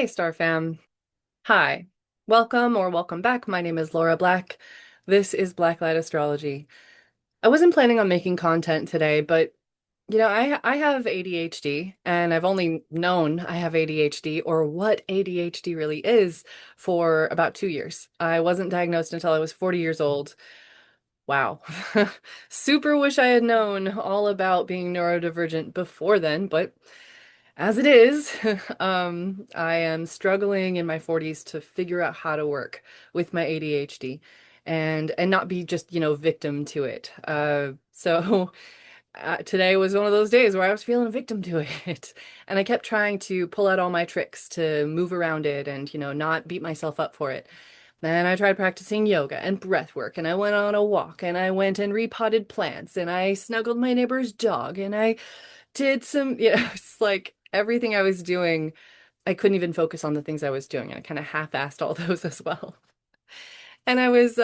Hey, Star Fam. Hi. Welcome or welcome back. My name is Laura Black. This is Blacklight Astrology. I wasn't planning on making content today, but I have ADHD and I've only known I have ADHD or what ADHD really is for about 2 years. I wasn't diagnosed until I was 40 years old. Wow. Super wish I had known all about being neurodivergent before then, but as it is, I am struggling in my 40s to figure out how to work with my ADHD and not be just, victim to it. Today was one of those days where I was feeling a victim to it. And I kept trying to pull out all my tricks to move around it and, not beat myself up for it. Then I tried practicing yoga and breath work, and I went on a walk, and I went and repotted plants, and I snuggled my neighbor's dog, and I did some, it's like everything I was doing, I couldn't even focus on the things I was doing. I kind of half-assed all those as well. And I was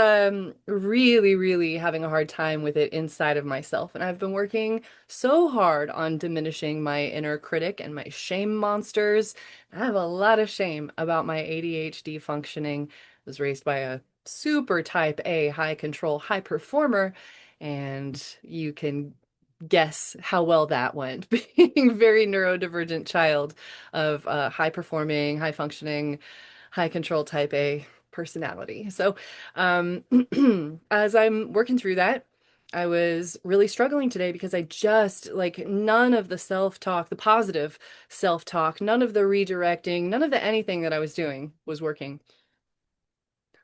really, really having a hard time with it inside of myself. And I've been working so hard on diminishing my inner critic and my shame monsters. I have a lot of shame about my ADHD functioning. I was raised by a super type A, high control, high performer. And you can guess how well that went, being very neurodivergent child of high performing, high functioning, high control type A personality. So, um, as I'm working through that, I was really struggling today because I just like none of the self-talk, the positive self-talk, none of the redirecting, none of the anything that I was doing was working.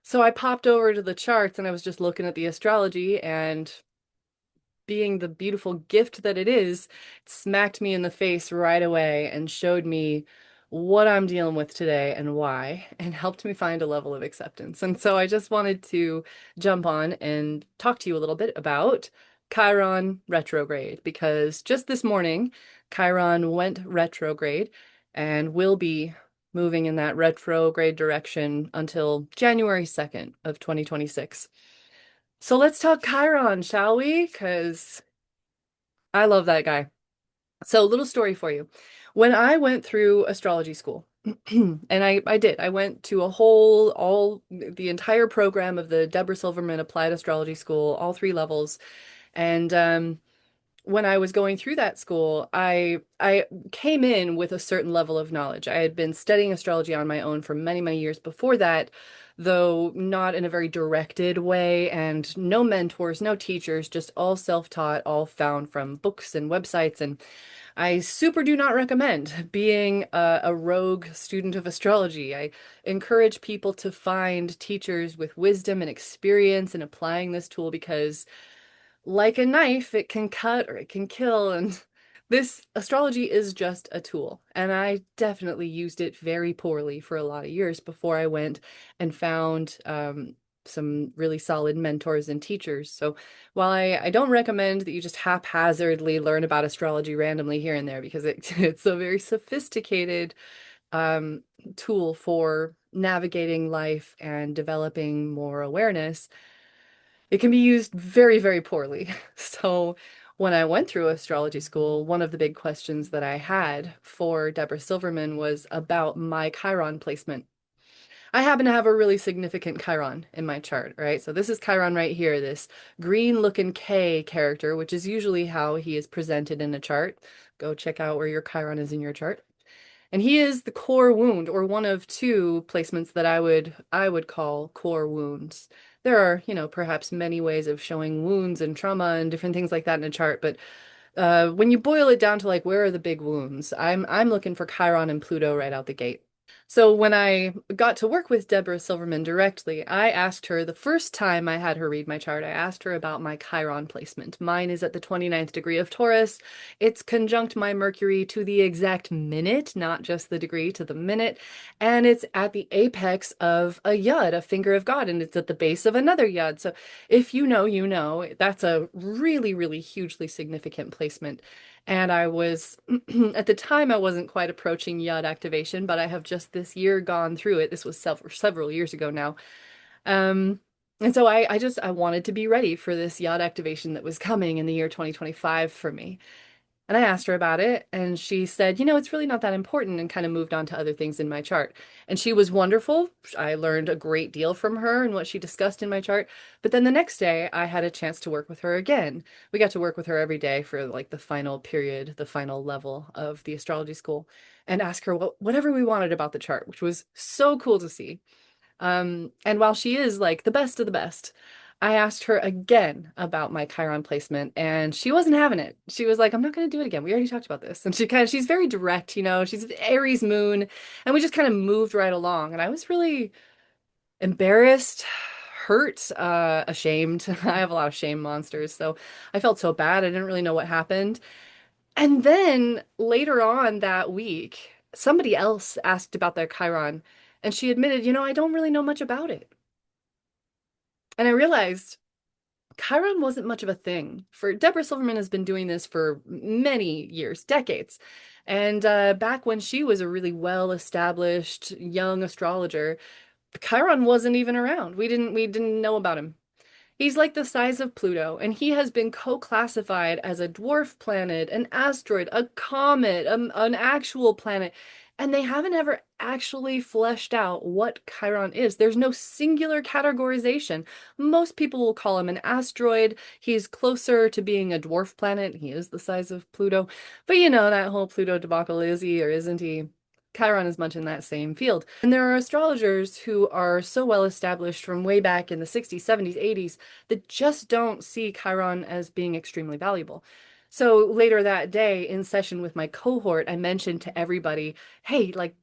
So I popped over to the charts and I was just looking at the astrology and being the beautiful gift that it is, it smacked me in the face right away and showed me what I'm dealing with today and why, and helped me find a level of acceptance. And so I just wanted to jump on and talk to you a little bit about Chiron retrograde, because just this morning, Chiron went retrograde and will be moving in that retrograde direction until January 2nd of 2026. So let's talk Chiron, shall we? Because I love that guy. So, little story for you. When I went through astrology school, and I did, I went to the entire program of the Deborah Silverman Applied Astrology School, all three levels. And when I was going through that school, I came in with a certain level of knowledge. I had been studying astrology on my own for many, many years before that, though not in a very directed way, and no mentors, no teachers, just all self-taught, all found from books and websites. And I super do not recommend being a rogue student of astrology. I encourage people to find teachers with wisdom and experience in applying this tool because like a knife, it can cut or it can kill. And this astrology is just a tool. And I definitely used it very poorly for a lot of years before I went and found some really solid mentors and teachers. So while I don't recommend that you just haphazardly learn about astrology randomly here and there, because it's a very sophisticated um, tool for navigating life and developing more awareness, it can be used very, very poorly. So when I went through astrology school, one of the big questions that I had for Deborah Silverman was about my Chiron placement. I happen to have a really significant Chiron in my chart, right? So this is Chiron right here, this green looking K character, which is usually how he is presented in a chart. Go check out where your Chiron is in your chart. And he is the core wound, or one of two placements that I would call core wounds. There are, perhaps many ways of showing wounds and trauma and different things like that in a chart, but when you boil it down to like where are the big wounds, I'm looking for Chiron and Pluto right out the gate. So when I got to work with Deborah Silverman directly, I asked her the first time I had her read my chart, I asked her about my Chiron placement. Mine is at the 29th degree of Taurus. It's conjunct my Mercury to the exact minute, not just the degree, to the minute. And it's at the apex of a yud, a finger of God, and it's at the base of another yud. So if you know, you know, that's a really, really hugely significant placement. And I was, at the time, I wasn't quite approaching yacht activation, but I have just this year gone through it. This was several years ago now. Um, and so I wanted to be ready for this yacht activation that was coming in the year 2025 for me. And I asked her about it, and she said, it's really not that important, and kind of moved on to other things in my chart. And she was wonderful. I learned a great deal from her and what she discussed in my chart. But then the next day, I had a chance to work with her again. We got to work with her every day for like the final period, the final level of the astrology school, and ask her whatever we wanted about the chart, which was so cool to see. And while she is like the best of the best, I asked her again about my Chiron placement, and she wasn't having it. She was like, I'm not going to do it again. We already talked about this. And she's very direct, she's Aries moon, and we just kind of moved right along. And I was really embarrassed, hurt, ashamed. I have a lot of shame monsters, so I felt so bad. I didn't really know what happened. And then later on that week, somebody else asked about their Chiron, and she admitted, I don't really know much about it. And I realized Chiron wasn't much of a thing. For Deborah Silverman has been doing this for many years, decades. And back when she was a really well-established young astrologer, Chiron wasn't even around. We didn't know about him. He's like the size of Pluto, and he has been co-classified as a dwarf planet, an asteroid, a comet, an actual planet, and they haven't ever actually fleshed out what Chiron is. There's no singular categorization. Most people will call him an asteroid. He's closer to being a dwarf planet. He is the size of Pluto, but that whole Pluto debacle, is he or isn't he? Chiron is much in that same field. And there are astrologers who are so well established from way back in the 60s, 70s, 80s that just don't see Chiron as being extremely valuable. So later that day in session with my cohort, I mentioned to everybody, hey, like,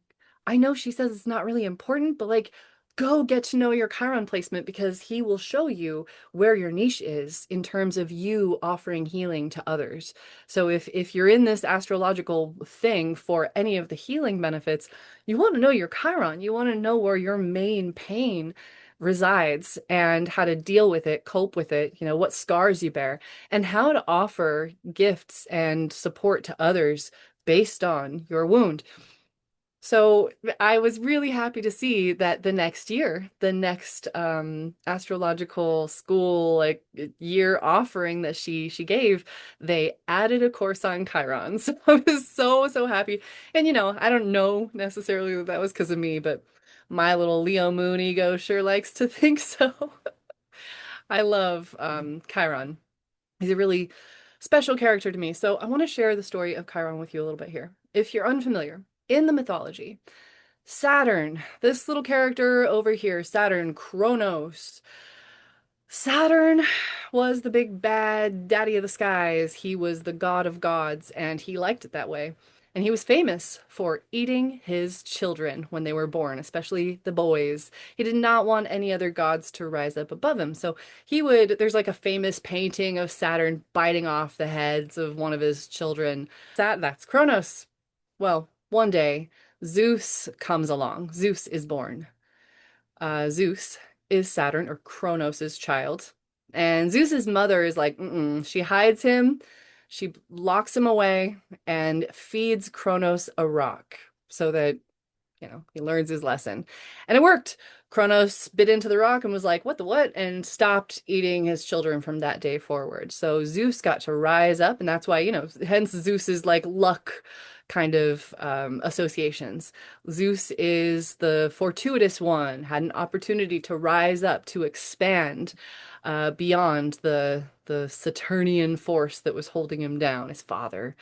I know she says it's not really important, but like, go get to know your Chiron placement because he will show you where your niche is in terms of you offering healing to others. So if you're in this astrological thing for any of the healing benefits, you want to know your Chiron. You want to know where your main pain resides and how to deal with it, cope with it, what scars you bear, and how to offer gifts and support to others based on your wound. So I was really happy to see that the next year, the next astrological school like year offering that she gave, they added a course on Chiron. So I was so happy. And I don't know necessarily that that was because of me, but my little Leo moon ego sure likes to think so. I love Chiron. He's a really special character to me. So I want to share the story of Chiron with you a little bit here. If you're unfamiliar, in the mythology, Saturn, this little character over here, Saturn, Kronos. Saturn was the big bad daddy of the skies. He was the god of gods, and he liked it that way. And he was famous for eating his children when they were born, especially the boys. He did not want any other gods to rise up above him. So there's like a famous painting of Saturn biting off the heads of one of his children. That's Kronos. Well, one day, Zeus comes along. Zeus is born. Zeus is Saturn or Kronos's child. And Zeus's mother is like, mm-mm. She hides him, she locks him away, and feeds Kronos a rock so that he learns his lesson. And it worked. Kronos bit into the rock and was like, what the what? And stopped eating his children from that day forward. So Zeus got to rise up, and that's why, hence Zeus's like luck kind of associations. Zeus is the fortuitous one, had an opportunity to rise up, to expand beyond the Saturnian force that was holding him down, his father.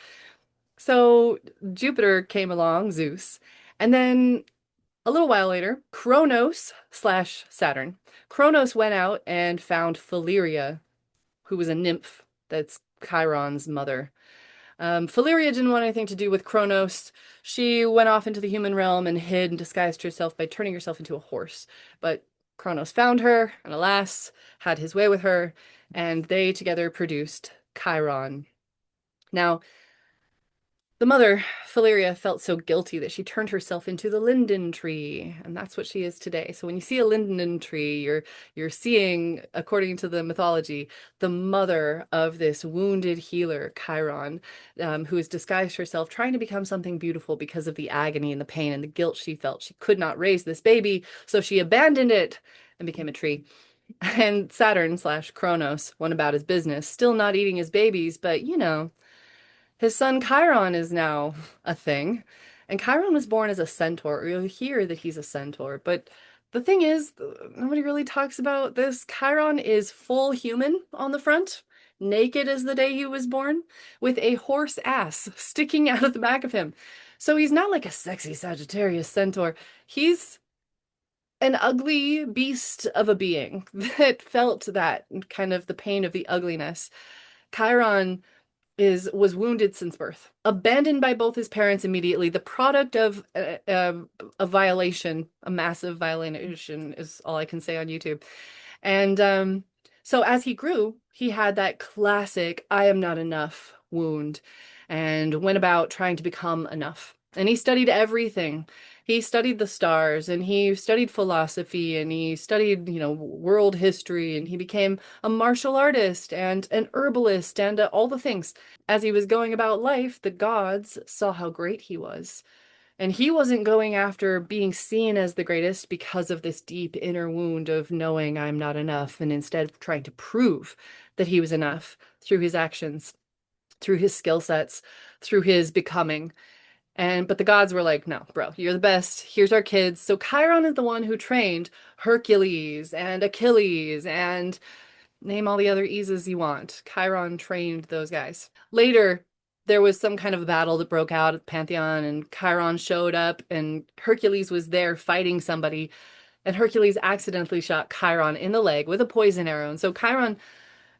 So Jupiter came along, Zeus, and then a little while later, Kronos slash Saturn. Kronos went out and found Philyria, who was a nymph that's Chiron's mother. Philyria didn't want anything to do with Kronos. She went off into the human realm and hid and disguised herself by turning herself into a horse. But Kronos found her, and alas, had his way with her, and they together produced Chiron. Now, the mother, Philyria, felt so guilty that she turned herself into the linden tree, and that's what she is today. So when you see a linden tree, you're seeing, according to the mythology, the mother of this wounded healer, Chiron, who has disguised herself, trying to become something beautiful because of the agony and the pain and the guilt she felt. She could not raise this baby, so she abandoned it and became a tree. And Saturn slash Kronos went about his business, still not eating his babies, but His son Chiron is now a thing. And Chiron was born as a centaur. You'll hear that he's a centaur, but the thing is, nobody really talks about this. Chiron is full human on the front, naked as the day he was born, with a horse ass sticking out of the back of him. So he's not like a sexy Sagittarius centaur. He's an ugly beast of a being that felt that kind of the pain of the ugliness. Chiron is was wounded since birth, abandoned by both his parents immediately, the product of a violation, a massive violation is all I can say on YouTube. And so as he grew, he had that classic I am not enough wound and went about trying to become enough. And he studied everything. He studied the stars and he studied philosophy and he studied, world history and he became a martial artist and an herbalist and all the things. As he was going about life, the gods saw how great he was. And he wasn't going after being seen as the greatest because of this deep inner wound of knowing I'm not enough, and instead trying to prove that he was enough through his actions, through his skill sets, through his becoming. But the gods were like, no, bro, you're the best. Here's our kids. So Chiron is the one who trained Hercules and Achilles and name all the other Eases you want. Chiron trained those guys. Later, there was some kind of battle that broke out at the Pantheon, and Chiron showed up, and Hercules was there fighting somebody, and Hercules accidentally shot Chiron in the leg with a poison arrow. And so Chiron,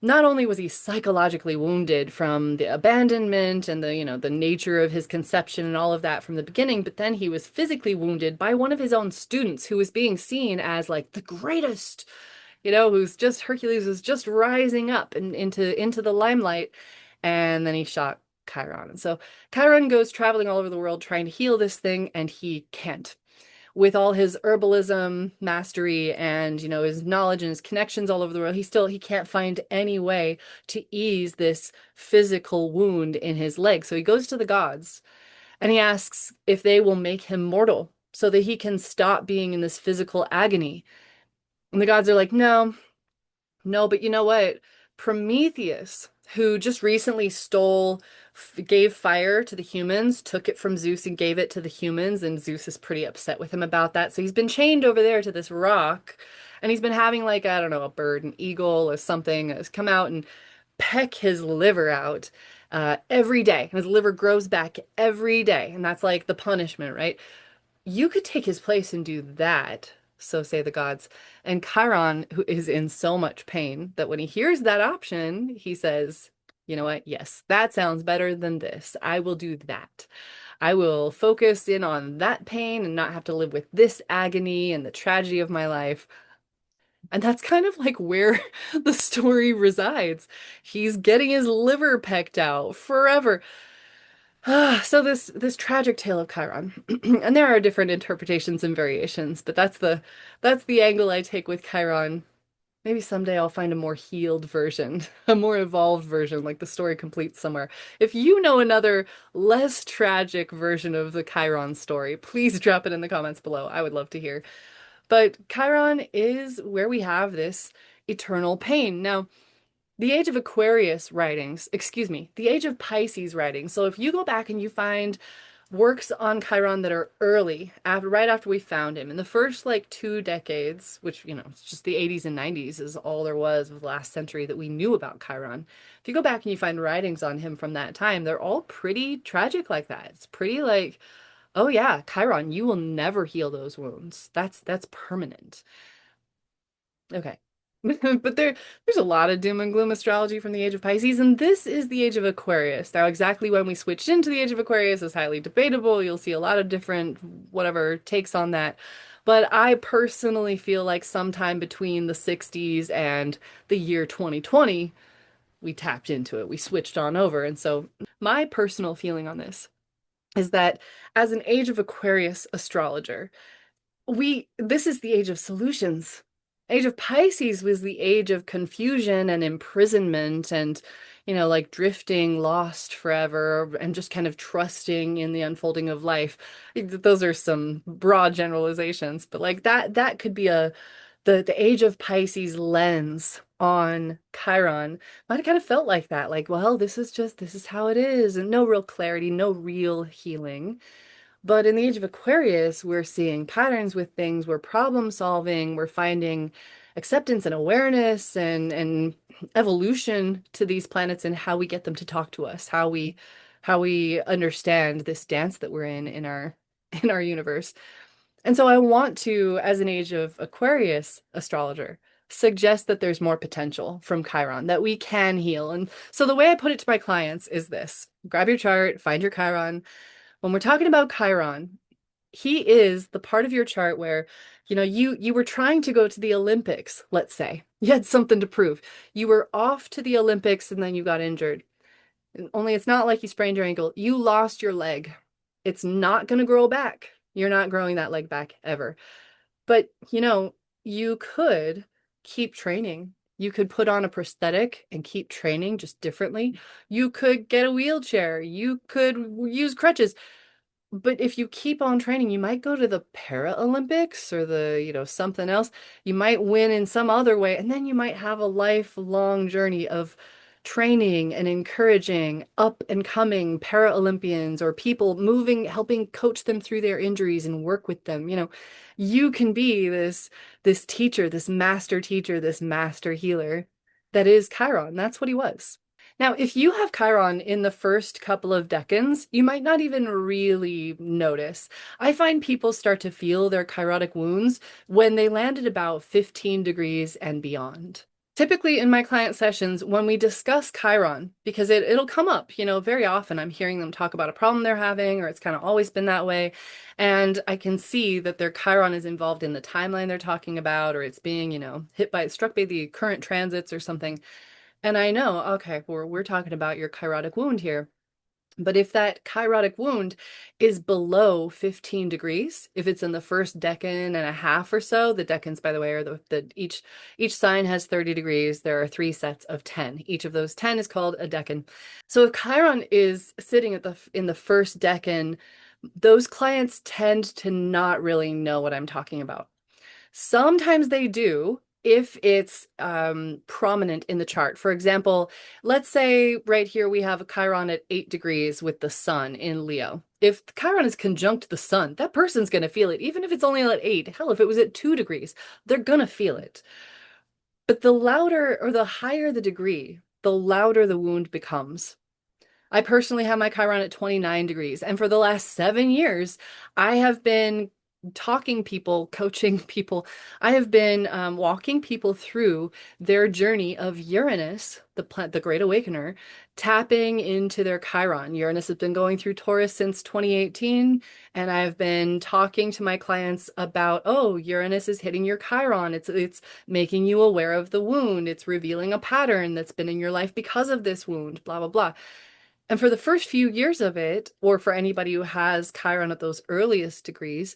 not only was he psychologically wounded from the abandonment and the nature of his conception and all of that from the beginning, but then he was physically wounded by one of his own students who was being seen as like the greatest, who's just Hercules was just rising up and into the limelight, and then he shot Chiron. And so Chiron goes traveling all over the world trying to heal this thing, and he can't. With all his herbalism mastery and his knowledge and his connections all over the world, he can't find any way to ease this physical wound in his leg. So he goes to the gods and he asks if they will make him mortal so that he can stop being in this physical agony. And the gods are like, no, no, but you know what? Prometheus, who just recently gave fire to the humans, took it from Zeus and gave it to the humans, and Zeus is pretty upset with him about that. So he's been chained over there to this rock, and he's been having like, I don't know, a bird, an eagle or something has come out and peck his liver out every day. And his liver grows back every day, and that's like the punishment, right? You could take his place and do that, so say the gods. And Chiron, who is in so much pain that when he hears that option, he says, you know what? Yes, that sounds better than this. I will do that. I will focus in on that pain and not have to live with this agony and the tragedy of my life. And that's kind of like where the story resides. He's getting his liver pecked out forever. So this tragic tale of Chiron, and there are different interpretations and variations, but that's the angle I take with Chiron. Maybe someday I'll find a more healed version, a more evolved version, like the story completes somewhere. If you know another less tragic version of the Chiron story, please drop it in the comments below. I would love to hear. But Chiron is where we have this eternal pain. Now, the Age of Aquarius writings, excuse me, the Age of Pisces writings. So if you go back and you find works on Chiron that are early, right after we found him, in the first like 2 decades, which, it's just the 80s and 90s is all there was of the last century that we knew about Chiron. If you go back and you find writings on him from that time, they're all pretty tragic like that. It's pretty like, oh yeah, Chiron, you will never heal those wounds. That's permanent. Okay. But there's a lot of doom and gloom astrology from the Age of Pisces, and this is the Age of Aquarius. Now, exactly when we switched into the Age of Aquarius is highly debatable. You'll see a lot of different whatever takes on that. But I personally feel like sometime between the 60s and the year 2020, we tapped into it. We switched on over. And so my personal feeling on this is that as an Age of Aquarius astrologer, this is the age of solutions. Age of Pisces was the age of confusion and imprisonment and, like drifting lost forever and just kind of trusting in the unfolding of life. Those are some broad generalizations, but like that could be the age of Pisces lens on Chiron might have kind of felt like that. Like, well, this is how it is, and no real clarity, no real healing. But in the age of Aquarius, we're seeing patterns with things, we're problem solving, we're finding acceptance and awareness and evolution to these planets and how we get them to talk to us, how we understand this dance that we're in our in our universe. And so I want to, as an age of Aquarius astrologer, suggest that there's more potential from Chiron, that we can heal. And so the way I put it to my clients is this: grab your chart, find your Chiron. When we're talking about Chiron, he is the part of your chart where, you were trying to go to the Olympics, let's say. You had something to prove. You were off to the Olympics and then you got injured. Only it's not like you sprained your ankle. You lost your leg. It's not going to grow back. You're not growing that leg back ever. But, you could keep training. You could put on a prosthetic and keep training just differently. You could get a wheelchair. You could use crutches. But if you keep on training, you might go to the Paralympics or something else. You might win in some other way, and then you might have a lifelong journey of training and encouraging up and coming Paralympians or people moving, helping coach them through their injuries and work with them. You can be this teacher, this master healer that is Chiron. That's what he was. Now, if you have Chiron in the first couple of decans, you might not even really notice. I find people start to feel their chirotic wounds when they land at about 15 degrees and beyond. Typically in my client sessions, when we discuss Chiron, because it'll come up, very often I'm hearing them talk about a problem they're having, or it's kind of always been that way. And I can see that their Chiron is involved in the timeline they're talking about, or it's being, struck by the current transits or something. And I know, okay, we're talking about your chirotic wound here. But if that chirotic wound is below 15 degrees, if it's in the first decan and a half or so, the decans, by the way, are each sign has 30 degrees. There are 3 sets of 10. Each of those 10 is called a decan. So if Chiron is sitting in the first decan, those clients tend to not really know what I'm talking about. Sometimes they do if it's prominent in the chart. For example, let's say right here we have a Chiron at 8 degrees with the sun in Leo. If Chiron is conjunct the sun, that person's going to feel it, even if it's only at 8. Hell, if it was at 2 degrees, they're going to feel it. But the louder or the higher the degree, the louder the wound becomes. I personally have my Chiron at 29 degrees. And for the last 7 years, I have been talking people, coaching people. I have been walking people through their journey of Uranus, the Great Awakener, tapping into their Chiron. Uranus has been going through Taurus since 2018, and I've been talking to my clients about, oh, Uranus is hitting your Chiron. It's making you aware of the wound. It's revealing a pattern that's been in your life because of this wound, blah, blah, blah. And for the first few years of it, or for anybody who has Chiron at those earliest degrees,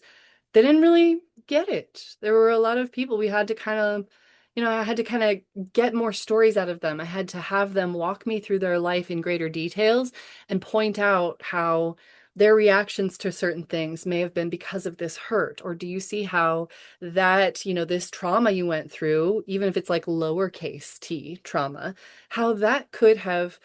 they didn't really get it. There were a lot of people we had to kind of, I had to kind of get more stories out of them. I had to have them walk me through their life in greater details and point out how their reactions to certain things may have been because of this hurt. Or do you see how that, this trauma you went through, even if it's like lowercase t trauma, how that could have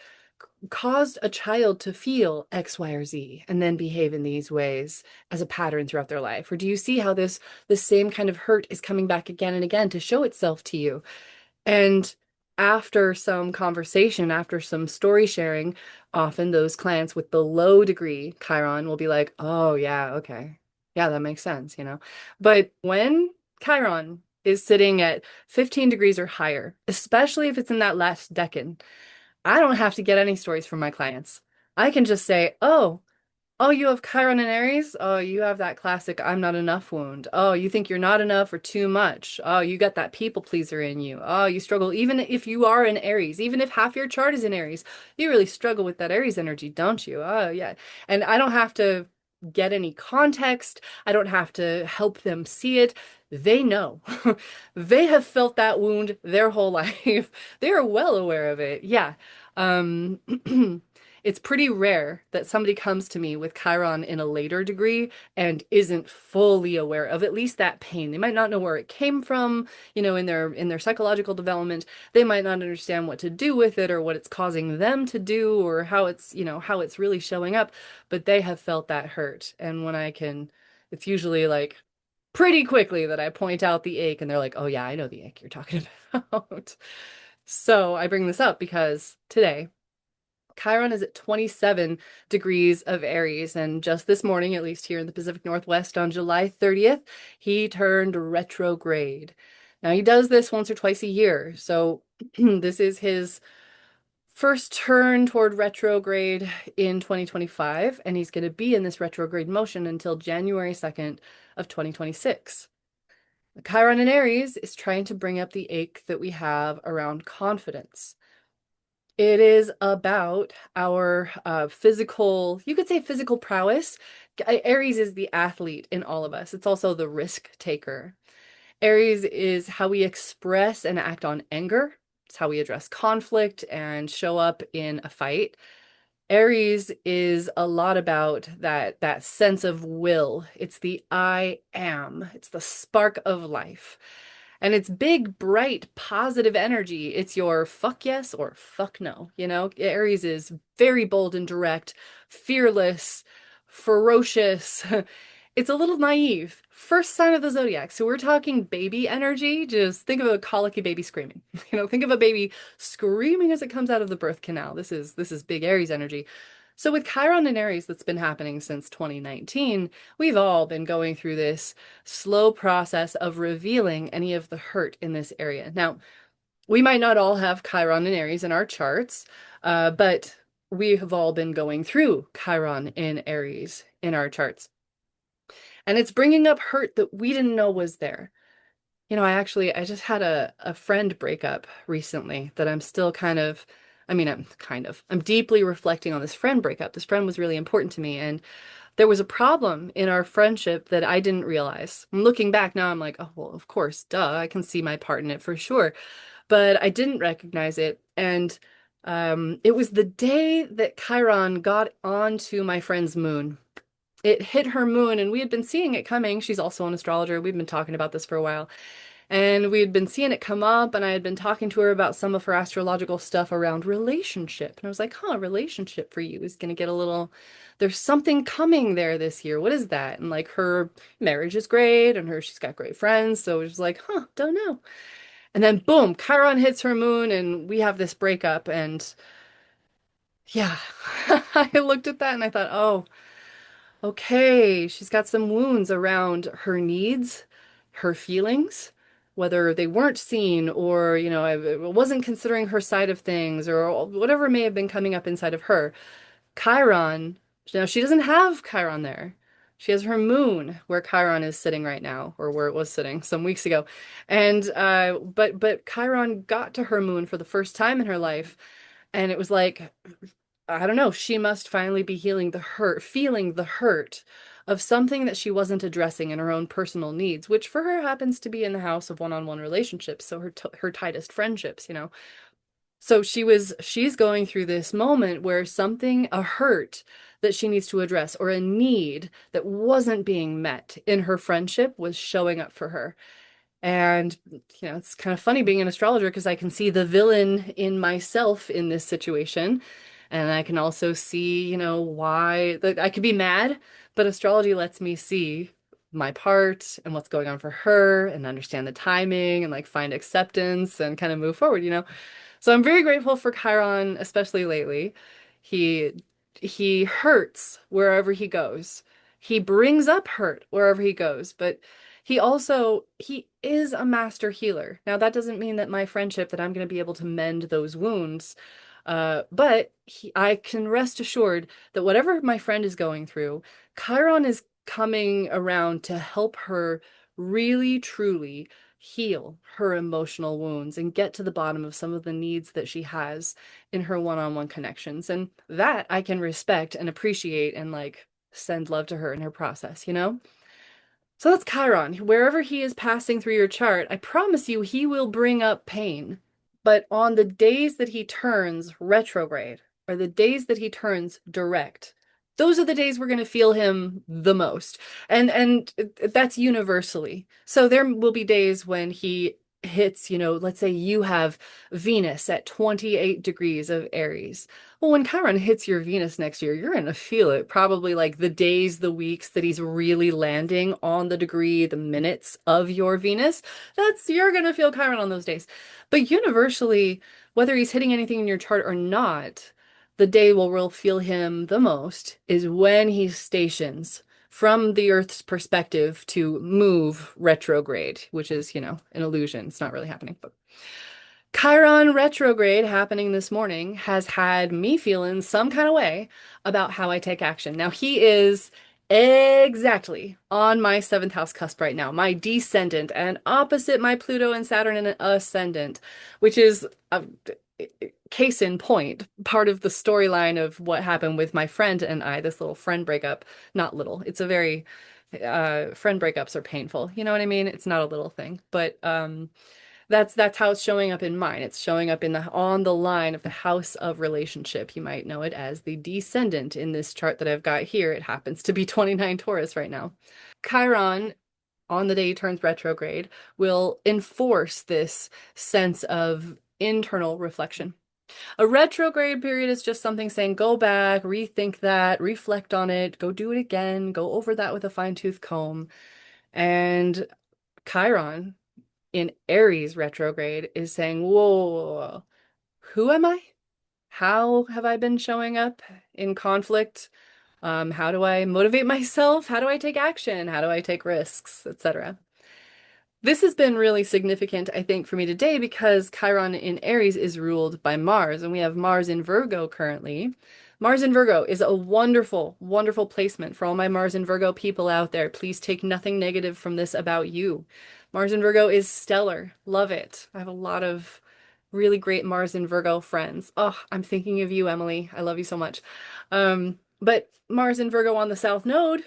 caused a child to feel X, Y, or Z and then behave in these ways as a pattern throughout their life? Or do you see how this same kind of hurt is coming back again and again to show itself to you? And after some conversation, after some story sharing, often those clients with the low degree Chiron will be like, oh yeah, okay. Yeah, that makes sense. But when Chiron is sitting at 15 degrees or higher, especially if it's in that last decan, I don't have to get any stories from my clients. I can just say, oh, you have Chiron and Aries? Oh, you have that classic I'm not enough wound. Oh, you think you're not enough or too much. Oh, you got that people pleaser in you. Oh, you struggle even if you are in Aries, even if half your chart is in Aries, you really struggle with that Aries energy, don't you? Oh, yeah. And I don't have to get any context. I don't have to help them see it. They know. They have felt that wound their whole life. They are well aware of it. Yeah. It's pretty rare that somebody comes to me with Chiron in a later degree and isn't fully aware of at least that pain. They might not know where it came from, in their psychological development. They might not understand what to do with it or what it's causing them to do or how it's really showing up, but they have felt that hurt. And it's usually like pretty quickly that I point out the ache and they're like, "Oh yeah, I know the ache you're talking about." So I bring this up because today Chiron is at 27 degrees of Aries, and just this morning, at least here in the Pacific Northwest, on July 30th, he turned retrograde. Now, he does this once or twice a year, so this is his first turn toward retrograde in 2025, and he's going to be in this retrograde motion until January 2nd of 2026. Chiron in Aries is trying to bring up the ache that we have around confidence. It is about our physical, you could say physical prowess. Aries is the athlete in all of us. It's also the risk taker. Aries is how we express and act on anger. It's how we address conflict and show up in a fight. Aries is a lot about that sense of will. It's the I am. It's the spark of life. And it's big, bright, positive energy. It's your fuck yes or fuck no. Aries is very bold and direct, fearless, ferocious. It's a little naive. First sign of the zodiac. So we're talking baby energy. Just think of a colicky baby screaming. Think of a baby screaming as it comes out of the birth canal. This is big Aries energy. So with Chiron and Aries that's been happening since 2019, we've all been going through this slow process of revealing any of the hurt in this area. Now, we might not all have Chiron and Aries in our charts, but we have all been going through Chiron in Aries in our charts. And it's bringing up hurt that we didn't know was there. I just had a friend breakup recently that I'm still I'm deeply reflecting on this friend breakup. This friend was really important to me, and there was a problem in our friendship that I didn't realize. And looking back now, I'm like, oh, well, of course, duh, I can see my part in it for sure. But I didn't recognize it. And it was the day that Chiron got onto my friend's moon. It hit her moon, and we had been seeing it coming. She's also an astrologer. We've been talking about this for a while. And we had been seeing it come up, and I had been talking to her about some of her astrological stuff around relationship. And I was like, relationship for you is going to get there's something coming there this year. What is that? And like her marriage is great, and she's got great friends. So it was like, don't know. And then boom, Chiron hits her moon, and we have this breakup. And yeah, I looked at that and I thought, oh, okay, she's got some wounds around her needs, her feelings, whether they weren't seen or, I wasn't considering her side of things or whatever may have been coming up inside of her. Chiron, now she doesn't have Chiron there. She has her moon where Chiron is sitting right now, or where it was sitting some weeks ago. And but Chiron got to her moon for the first time in her life, and it was like I don't know, she must finally be feeling the hurt of something that she wasn't addressing in her own personal needs, which for her happens to be in the house of one-on-one relationships, so her tightest friendships. So she's going through this moment where a hurt that she needs to address or a need that wasn't being met in her friendship was showing up for her. And, it's kind of funny being an astrologer because I can see the villain in myself in this situation. And I can also see, why I could be mad, but astrology lets me see my part and what's going on for her and understand the timing and like find acceptance and kind of move forward. So I'm very grateful for Chiron, especially lately. He he hurts wherever he goes. He brings up hurt wherever he goes, but he is a master healer. Now that doesn't mean that my friendship that I'm going to be able to mend those wounds. But I can rest assured that whatever my friend is going through, Chiron is coming around to help her really, truly heal her emotional wounds and get to the bottom of some of the needs that she has in her one-on-one connections. And that I can respect and appreciate and like send love to her in her process. So that's Chiron. Wherever he is passing through your chart, I promise you he will bring up pain. But on the days that he turns retrograde, are the days that he turns direct. Those are the days we're going to feel him the most. And that's universally. So there will be days when he hits, let's say you have Venus at 28 degrees of Aries. Well, when Chiron hits your Venus next year, you're going to feel it. Probably like the days, the weeks that he's really landing on the degree, the minutes of your Venus. You're going to feel Chiron on those days. But universally, whether he's hitting anything in your chart or not, the day where we'll feel him the most is when he stations from the Earth's perspective to move retrograde, which is, an illusion. It's not really happening. But Chiron retrograde happening this morning has had me feeling some kind of way about how I take action. Now, he is exactly on my seventh house cusp right now, my descendant, and opposite my Pluto and Saturn in an ascendant, which is a case in point, part of the storyline of what happened with my friend and I, this little friend breakup. Not little, it's a very, friend breakups are painful. You know what I mean? It's not a little thing, but, that's how it's showing up in mine. It's showing up on the line of the house of relationship. You might know it as the descendant in this chart that I've got here. It happens to be 29 Taurus right now. Chiron, on the day he turns retrograde, will enforce this sense of internal reflection. A retrograde period is just something saying go back, rethink that, reflect on it, go do it again, go over that with a fine-tooth comb. And Chiron in Aries retrograde is saying, whoa, who am I? How have I been showing up in conflict? How do I motivate myself? How do I take action? How do I take risks, etc.? This has been really significant, I think, for me today because Chiron in Aries is ruled by Mars, and we have Mars in Virgo currently. Mars in Virgo is a wonderful, wonderful placement for all my Mars in Virgo people out there. Please take nothing negative from this about you. Mars in Virgo is stellar. Love it. I have a lot of really great Mars in Virgo friends. Oh, I'm thinking of you, Emily. I love you so much. But Mars in Virgo on the South Node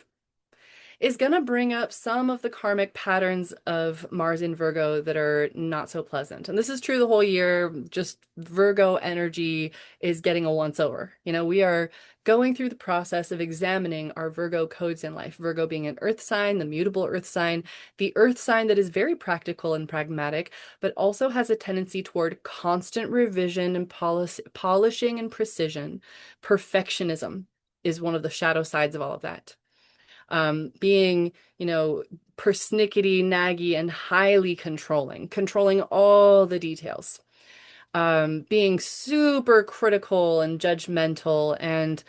is going to bring up some of the karmic patterns of Mars in Virgo that are not so pleasant. And this is true the whole year. Just Virgo energy is getting a once over. We are going through the process of examining our Virgo codes in life. Virgo being an earth sign, the mutable earth sign, the earth sign that is very practical and pragmatic, but also has a tendency toward constant revision and polishing and precision. Perfectionism is one of the shadow sides of all of that. Being, persnickety, naggy, and highly controlling all the details. Being super critical and judgmental and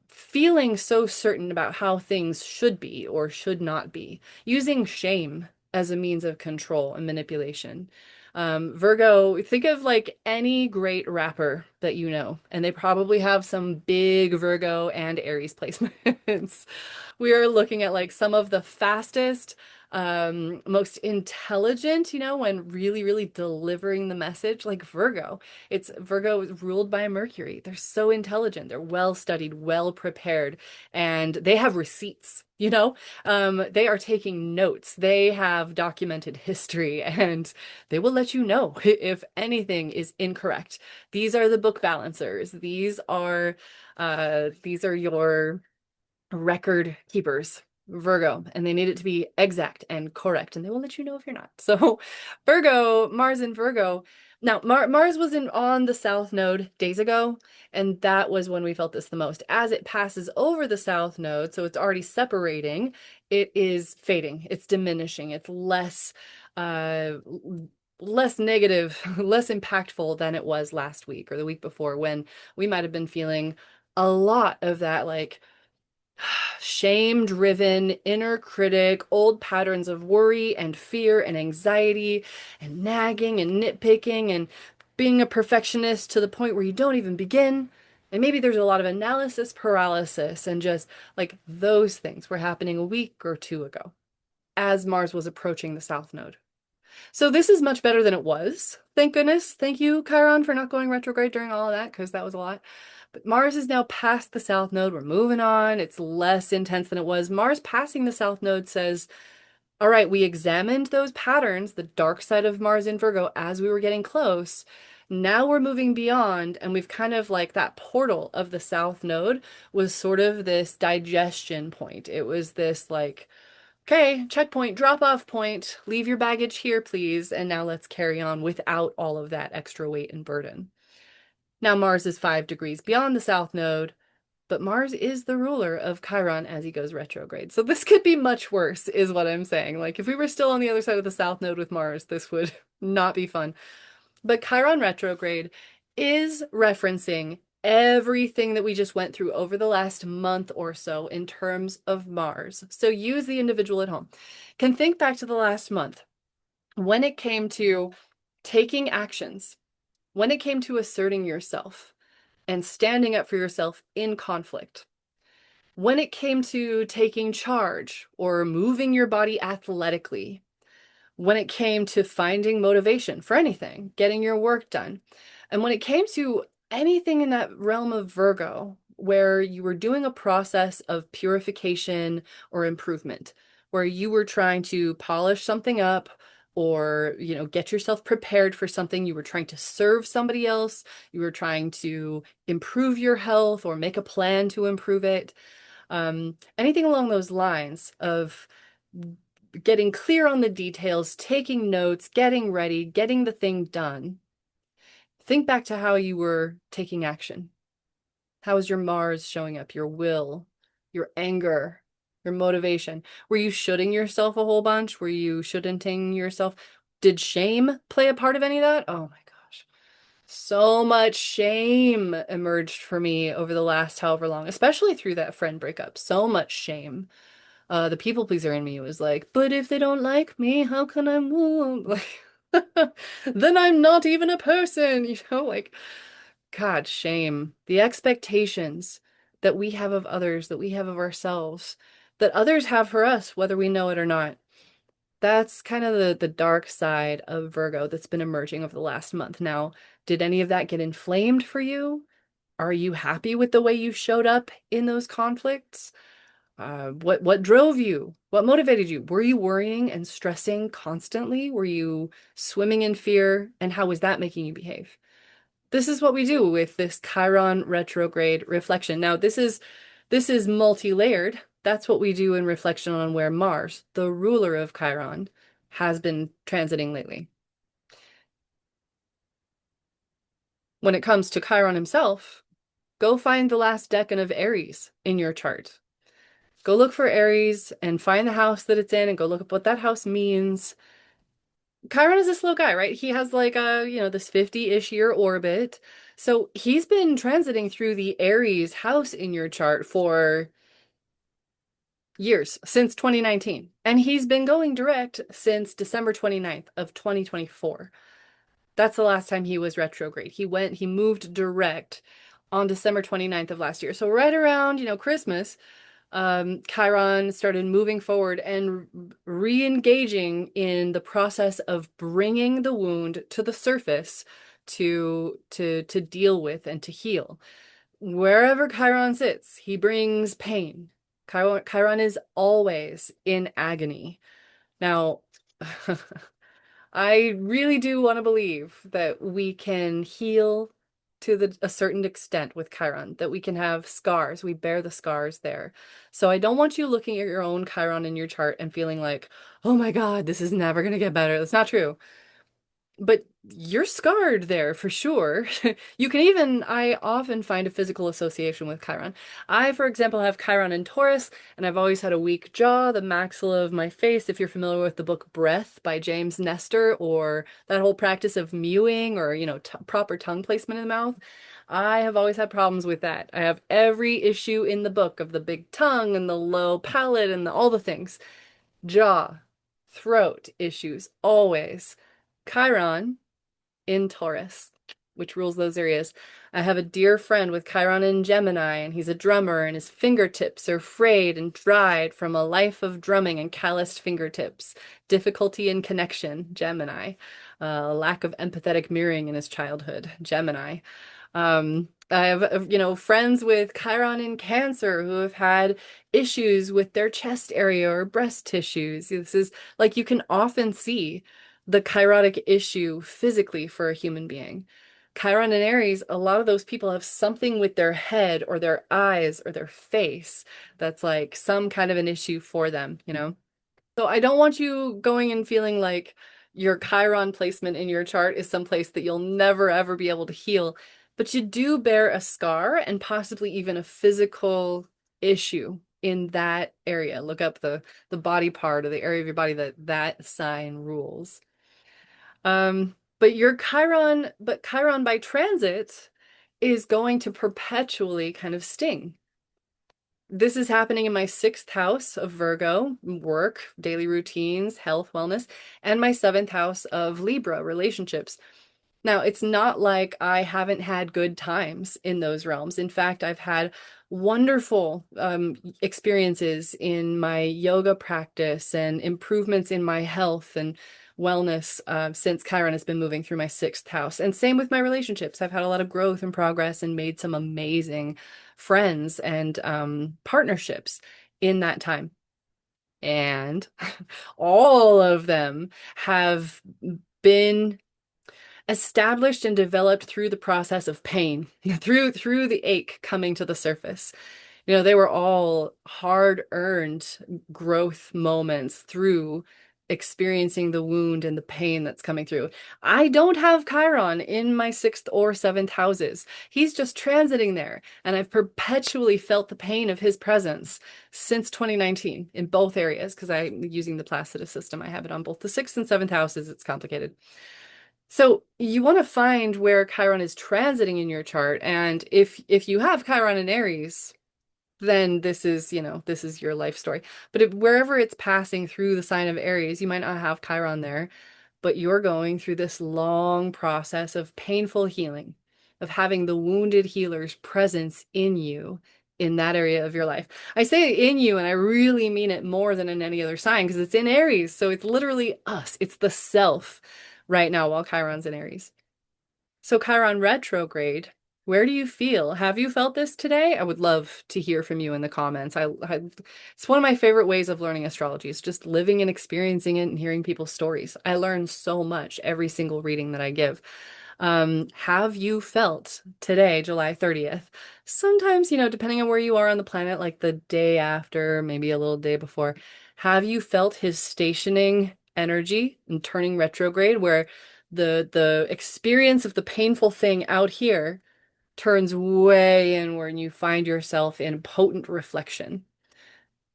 feeling so certain about how things should be or should not be. Using shame as a means of control and manipulation. Virgo, think of like any great rapper that you know, and they probably have some big Virgo and Aries placements. We are looking at like some of the fastest, most intelligent, when really, really delivering the message, like Virgo. Virgo is ruled by Mercury. They're so intelligent. They're well studied, well prepared, and they have receipts. They are taking notes. They have documented history, and they will let you know if anything is incorrect. These are the book balancers. These are your record keepers, Virgo, and they need it to be exact and correct, and they will let you know if you're not. So, Virgo, Mars in Virgo. Now, Mars was on the South Node days ago, and that was when we felt this the most. As it passes over the South Node, so it's already separating, it is fading, it's diminishing, it's less negative, less impactful than it was last week or the week before when we might have been feeling a lot of that, like, shame-driven, inner critic, old patterns of worry and fear and anxiety and nagging and nitpicking and being a perfectionist to the point where you don't even begin. And maybe there's a lot of analysis paralysis and just like those things were happening a week or two ago as Mars was approaching the South Node. So this is much better than it was. Thank goodness. Thank you, Chiron, for not going retrograde during all of that, because that was a lot. But Mars is now past the South Node. We're moving on. It's less intense than it was. Mars passing the South Node says, all right, we examined those patterns, the dark side of Mars in Virgo, as we were getting close. Now we're moving beyond, and we've kind of like that portal of the South Node was sort of this digestion point. It was this like, okay, checkpoint, drop off point, leave your baggage here, please, and now let's carry on without all of that extra weight and burden. Now Mars is 5 degrees beyond the South Node, but Mars is the ruler of Chiron as he goes retrograde. So this could be much worse, is what I'm saying. Like if we were still on the other side of the South Node with Mars, this would not be fun. But Chiron retrograde is referencing everything that we just went through over the last month or so in terms of Mars. So you as the individual at home can think back to the last month when it came to taking actions, when it came to asserting yourself and standing up for yourself in conflict. When it came to taking charge or moving your body athletically, when it came to finding motivation for anything, getting your work done, and when it came to anything in that realm of Virgo, where you were doing a process of purification or improvement, where you were trying to polish something up or, get yourself prepared for something, you were trying to serve somebody else, you were trying to improve your health or make a plan to improve it. Anything along those lines of getting clear on the details, taking notes, getting ready, getting the thing done. Think back to how you were taking action. How is your Mars showing up? Your will, your anger, your motivation. Were you shoulding yourself a whole bunch? Were you shouldn'ting yourself? Did shame play a part of any of that? Oh my gosh. So much shame emerged for me over the last however long, especially through that friend breakup. So much shame. The people pleaser in me was like, but if they don't like me, how can I move? Like, then I'm not even a person, like, God, shame. The expectations that we have of others, that we have of ourselves, that others have for us, whether we know it or not. That's kind of the dark side of Virgo that's been emerging over the last month. Now, did any of that get inflamed for you? Are you happy with the way you showed up in those conflicts? What drove you? What motivated you? Were you worrying and stressing constantly? Were you swimming in fear? And how was that making you behave? This is what we do with this Chiron retrograde reflection. Now, this is multi-layered. That's what we do in reflection on where Mars, the ruler of Chiron, has been transiting lately. When it comes to Chiron himself, go find the last decan of Aries in your chart. Go look for Aries and find the house that it's in and go look up what that house means. Chiron is a slow guy, right? He has like this 50-ish year orbit. So he's been transiting through the Aries house in your chart for years, since 2019. And he's been going direct since December 29th of 2024. That's the last time he was retrograde. He moved direct on December 29th of last year. So right around, Christmas, Chiron started moving forward and re-engaging in the process of bringing the wound to the surface to deal with and to heal. Wherever Chiron sits, he brings pain. Chiron is always in agony. Now, I really do want to believe that we can heal to a certain extent with Chiron, that we can have scars. We bear the scars there. So I don't want you looking at your own Chiron in your chart and feeling like, oh my God, this is never going to get better. That's not true. But you're scarred there for sure. I often find a physical association with Chiron. I, for example, have Chiron in Taurus, and I've always had a weak jaw, the maxilla of my face. If you're familiar with the book Breath by James Nestor, or that whole practice of mewing or, proper tongue placement in the mouth, I have always had problems with that. I have every issue in the book of the big tongue and the low palate and all the things. Jaw, throat issues, always. Chiron in Taurus, which rules those areas. I have a dear friend with Chiron in Gemini, and he's a drummer, and his fingertips are frayed and dried from a life of drumming and calloused fingertips. Difficulty in connection, Gemini. Lack of empathetic mirroring in his childhood, Gemini. I have, friends with Chiron in Cancer who have had issues with their chest area or breast tissues. This is like you can often see the chirotic issue physically for a human being. Chiron and Aries, a lot of those people have something with their head or their eyes or their face that's like some kind of an issue for them, you know? So I don't want you going and feeling like your Chiron placement in your chart is someplace that you'll never ever be able to heal, but you do bear a scar and possibly even a physical issue in that area. Look up the body part or the area of your body that that sign rules. But Chiron by transit is going to perpetually kind of sting. This is happening in my sixth house of Virgo, work, daily routines, health, wellness, and my seventh house of Libra, relationships. Now, it's not like I haven't had good times in those realms. In fact, I've had wonderful experiences in my yoga practice and improvements in my health and wellness since Chiron has been moving through my sixth house. And same with my relationships. I've had a lot of growth and progress and made some amazing friends and partnerships in that time. And all of them have been established and developed through the process of pain, through the ache coming to the surface. You know, they were all hard-earned growth moments through experiencing the wound and the pain that's coming through. I don't have Chiron in my sixth or seventh houses. He's just transiting there, and I've perpetually felt the pain of his presence since 2019 in both areas because I'm using the Placidus system. I have it on both the sixth and seventh houses. It's complicated. So you want to find where Chiron is transiting in your chart, and if you have Chiron in Aries, then this is, this is your life story. But if wherever it's passing through the sign of Aries, you might not have Chiron there, but you're going through this long process of painful healing, of having the wounded healer's presence in you in that area of your life. I say in you, and I really mean it more than in any other sign because it's in Aries. So it's literally us. It's the self right now while Chiron's in Aries. So Chiron retrograde, where do you feel? Have you felt this today? I would love to hear from you in the comments. It's one of my favorite ways of learning astrology. It's just living and experiencing it and hearing people's stories. I learn so much every single reading that I give. Have you felt today, July 30th? Sometimes, depending on where you are on the planet, like the day after, maybe a little day before, have you felt his stationing energy and turning retrograde where the experience of the painful thing out here turns way inward and you find yourself in potent reflection,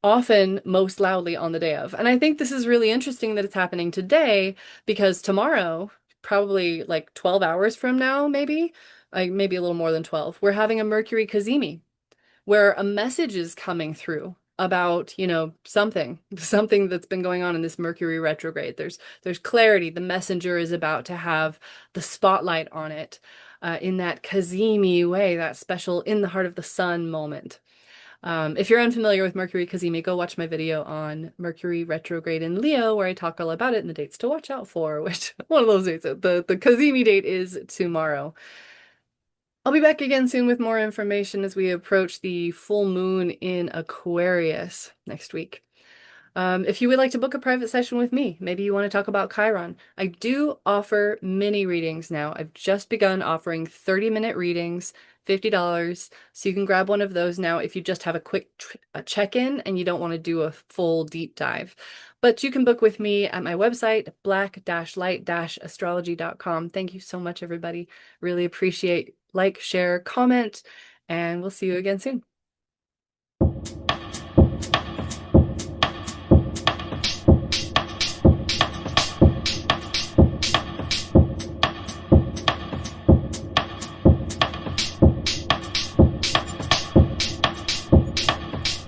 often most loudly on the day of. And I think this is really interesting that it's happening today because tomorrow, probably like 12 hours from now, maybe, like maybe a little more than 12, we're having a Mercury Cazimi where a message is coming through about, something that's been going on in this Mercury retrograde. There's clarity. The messenger is about to have the spotlight on it in that Kazemi way, that special in the heart of the sun moment. If you're unfamiliar with Mercury Kazemi, go watch my video on Mercury retrograde in Leo, where I talk all about it and the dates to watch out for, which one of those dates, the Kazemi date is tomorrow. I'll be back again soon with more information as we approach the full moon in Aquarius next week. If you would like to book a private session with me, maybe you want to talk about Chiron. I do offer mini readings now. I've just begun offering 30-minute readings, $50. So you can grab one of those now if you just have a quick check-in and you don't want to do a full deep dive. But you can book with me at my website, black-light-astrology.com. Thank you so much, everybody. Really appreciate like, share, comment, and we'll see you again soon.